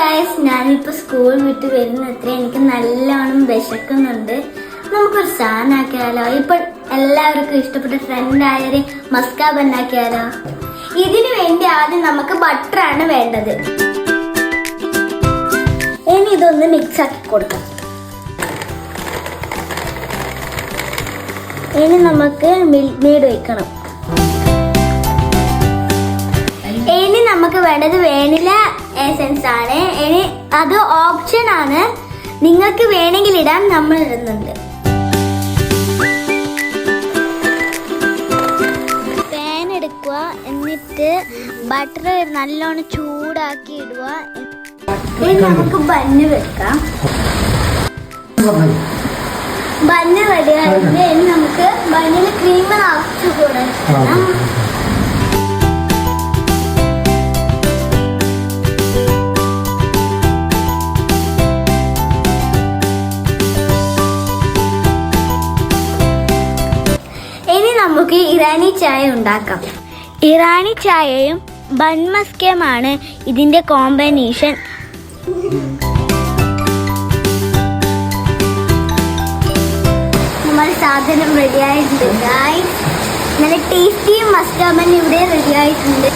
Guys, ഞാനിപ്പോൾ school വിട്ട് വരുന്നത്ര എനിക്ക് നല്ലോണം വിശക്കുന്നുണ്ട്. നമുക്കൊരു സാധനം ആക്കിയാലോ? ഇപ്പൊ എല്ലാവർക്കും ഇഷ്ടപ്പെട്ട ട്രെൻഡായൊരു മസ്ക ബന്നാക്കിയാലോ? ഇതിനു വേണ്ടി ആദ്യം നമുക്ക് ബട്ടറാണ് വേണ്ടത്. ഇനി ഇതൊന്ന് മിക്സ് ആക്കി കൊടുക്കാം. ഇനി നമുക്ക് മിൽക്ക് മെയ്ഡ് ഒഴിക്കണം. ഇനി നമുക്ക് വേണ്ടത് വാനില എസൻസ് ആണ്. ഇനി അത് ഓപ്ഷൻ ആണ്, നിങ്ങൾക്ക് വേണമെങ്കിൽ ഇടാൻ, നമ്മൾ ഇടുന്നുണ്ട്. പാൻ എടുക്കുക, എന്നിട്ട് ബട്ടർ നല്ലോണം ചൂടാക്കി ഇടുക. ഇനി നമുക്ക് ബന്ന് വെക്കാം. ബന്ന് റെഡിയായിട്ട് ഇനി നമുക്ക് ബണ്ണിൽ ക്രീം നിറച്ചു കൊടുക്കണം. ഇനി നമുക്ക് ഇറാനി ചായ ഉണ്ടാക്കാം. ഇറാനി ചായയും ബൺ മസ്കയുമാണ് ഇതിന്റെ കോമ്പിനേഷൻ. നമ്മുടെ സാധനം റെഡി ആയിട്ടുണ്ട്. നല്ല ടേസ്റ്റി മസ്ക ബൺ ഇവിടെ റെഡി ആയിട്ടുണ്ട്.